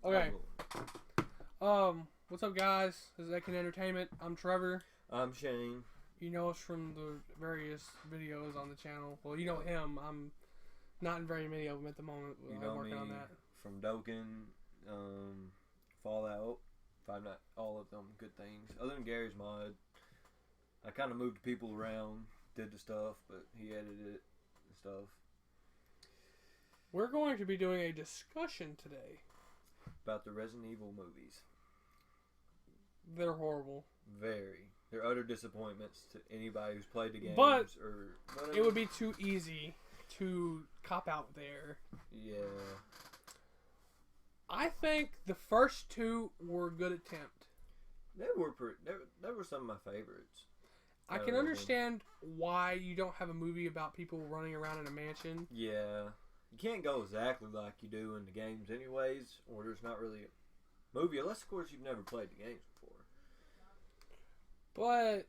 Okay. What's up, guys? This is Ekin Entertainment. I'm Trevor. I'm Shane. You know us from the various videos on the channel. Well, you know him. I'm not in very many of them at the moment. You I'm know working me on that. from Doken, Fallout. If I'm not all of them good things. Other than Gary's mod, I kind of moved people around, did the stuff, but he edited it and stuff. We're going to be doing a discussion today. About the Resident Evil movies. They're horrible. Very. They're utter disappointments to anybody who's played the games. But or it would be too easy to cop out there. Yeah. I think the first two were a good attempt. They were some of my favorites. I can understand why you don't have a movie about people running around in a mansion. Yeah. You can't go exactly like you do in the games anyways, or there's not really a movie, unless of course you've never played the games before. But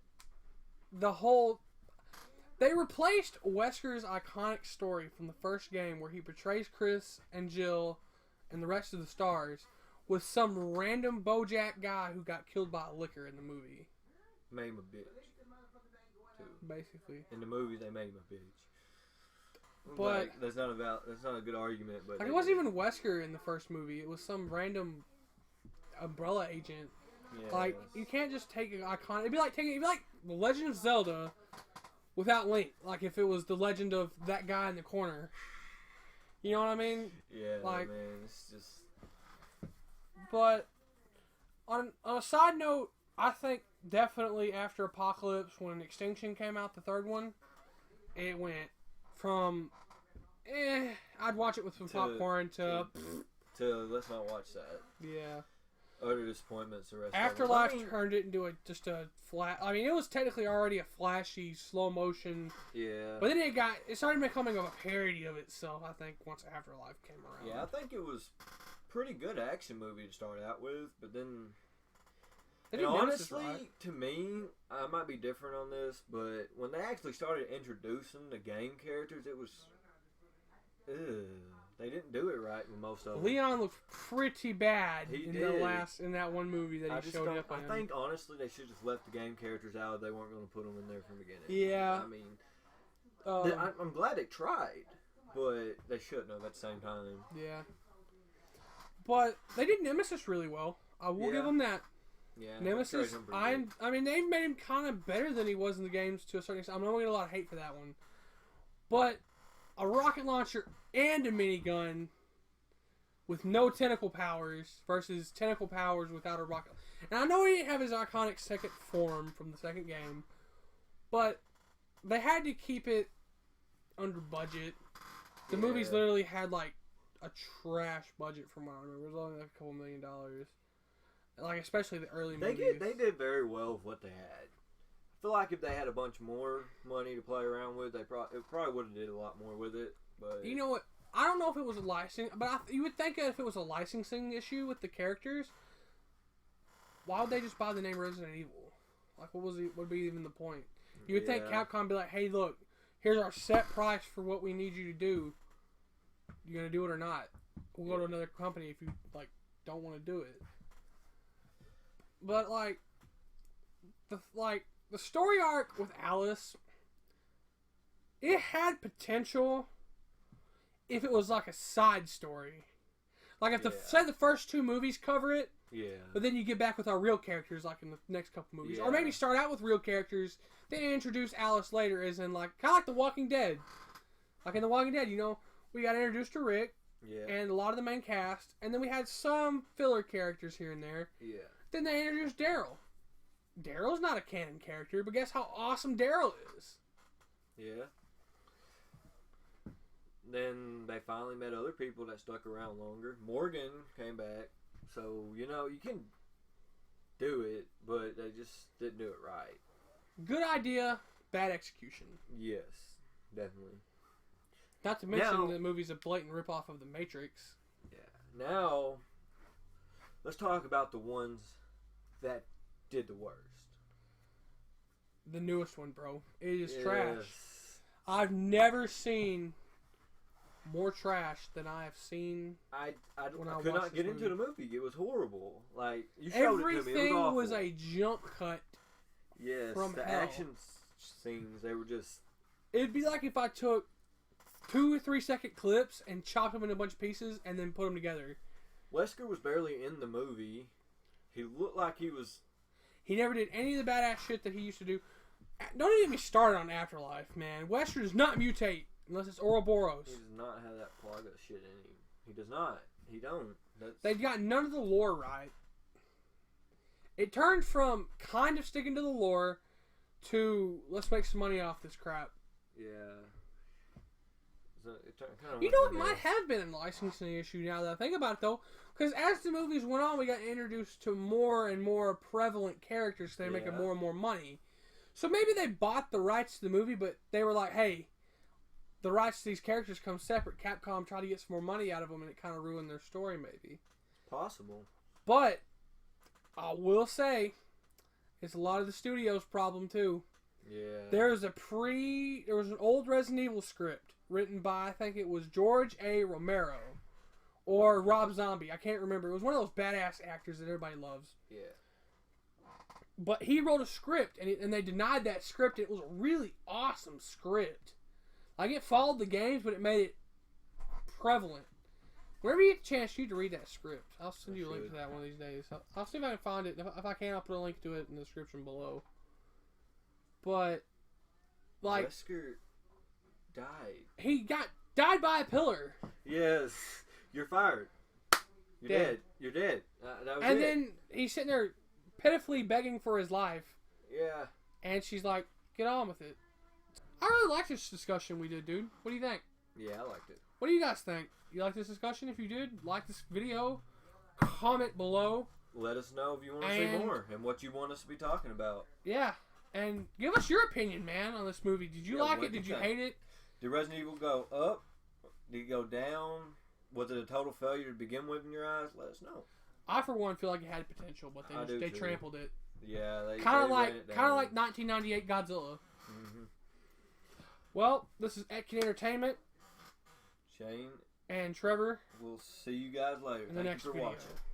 they replaced Wesker's iconic story from the first game where he portrays Chris and Jill and the rest of the stars with some random BoJack guy who got killed by a liquor in the movie. Made him a bitch. Too. Basically. In the movies they made him a bitch. But like, that's not a good argument, but like it wasn't even Wesker in the first movie. It was some random Umbrella agent. Yeah, like you can't just take an iconic. It'd be like The Legend of Zelda without Link. Like if it was the legend of that guy in the corner. You know what I mean? Yeah, like, man, it's just. But on a side note, I think definitely after Apocalypse, when Extinction came out, the third one, it went from I'd watch it with some popcorn to let's not watch that. Yeah. Utter disappointments. The rest Afterlife turned it into just a flat. I mean, it was technically already a flashy slow motion. Yeah. But then it started becoming a parody of itself. I think once Afterlife came around. Yeah, I think it was pretty good action movie to start out with, but then. And honestly, to me, I might be different on this, but when they actually started introducing the game characters, it was. They didn't do it right with most of them. Leon looked pretty bad in that one movie that he showed up in. I think honestly they should have just left the game characters out. They weren't going to put them in there from the beginning. Yeah. I mean, I'm glad they tried, but they shouldn't have at the same time. Yeah. But they did Nemesis really well. I will give them that. Yeah. Nemesis. I mean, they've made him kind of better than he was in the games to a certain extent. I'm not going to get a lot of hate for that one, but a rocket launcher and a minigun with no tentacle powers versus tentacle powers without a rocket. And I know he didn't have his iconic second form from the second game, but they had to keep it under budget. The movies literally had like a trash budget from what I remember. It was only like a couple $1 million. Like, especially the early movies. They did very well with what they had. I feel like if they had a bunch more money to play around with, it probably would have did a lot more with it. But you know what? I don't know if it was a licensing, but you would think if it was a licensing issue with the characters, why would they just buy the name Resident Evil? Like, what would be even the point? You would think Capcom would be like, hey, look, here's our set price for what we need you to do. You gonna do it or not? We'll go to another company if you don't want to do it. But the story arc with Alice, it had potential if it was like a side story. Like if say the first two movies cover it, but then you get back with our real characters like in the next couple movies. Or maybe start out with real characters, then introduce Alice later as in kind of like The Walking Dead. Like in The Walking Dead, we got introduced to Rick and a lot of the main cast, and then we had some filler characters here and there. Yeah. Then they introduced Daryl. Daryl's not a canon character, but guess how awesome Daryl is? Yeah. Then they finally met other people that stuck around longer. Morgan came back. So, you can do it, but they just didn't do it right. Good idea, bad execution. Yes, definitely. Not to mention the movie's a blatant ripoff of The Matrix. Yeah. Now, let's talk about the ones that did the worst. The newest one, bro. It is trash. I've never seen more trash than I have seen. I could not get into the movie. It was horrible. Like, you showed Everything it to me. It was awful. was a jump cut. Yes, from the hell. action scenes, they were just... It'd be like if I took 2 or 3 second clips and chopped them into a bunch of pieces and then put them together. Wesker was barely in the movie. He looked like he was... He never did any of the badass shit that he used to do. Don't even get me started on Afterlife, man. Wesker does not mutate unless it's Ouroboros. He does not have that Plaga shit in him. He does not. He don't. They've got none of the lore right. It turned from kind of sticking to the lore to let's make some money off this crap. Yeah. You know, it might have been a licensing issue now that I think about it, though. Because as the movies went on, we got introduced to more and more prevalent characters. So they're making more and more money. So maybe they bought the rights to the movie, but they were like, hey, the rights to these characters come separate. Capcom tried to get some more money out of them, and it kind of ruined their story, maybe. Possible. But I will say, it's a lot of the studio's problem, too. Yeah. There was an old Resident Evil script written by, I think it was George A. Romero or Rob Zombie. I can't remember. It was one of those badass actors that everybody loves. Yeah. But he wrote a script, and they denied that script. It was a really awesome script. Like, it followed the games, but it made it prevalent. Whenever you get a chance, you need to read that script. I'll send you a link to that one of these days. I'll see if I can find it. If I can, I'll put a link to it in the description below. But, like... Wesker died. He died by a pillar. Yes. You're fired. You're dead. You're dead. That was and then he's sitting there pitifully begging for his life. Yeah. And she's like, get on with it. I really like this discussion we did, dude. What do you think? Yeah, I liked it. What do you guys think? You like this discussion? If you did, like this video, comment below. Let us know if you want to see more and what you want us to be talking about. Yeah. And give us your opinion, man, on this movie. Did you like it? Did you hate it? Did Resident Evil go up? Did it go down? Was it a total failure to begin with in your eyes? Let us know. I, for one, feel like it had potential, but they trampled it. Yeah, they kind of like 1998 Godzilla. Mm-hmm. Well, this is Etkin Entertainment. Shane and Trevor. We'll see you guys later. In the next video. Thank you for watching.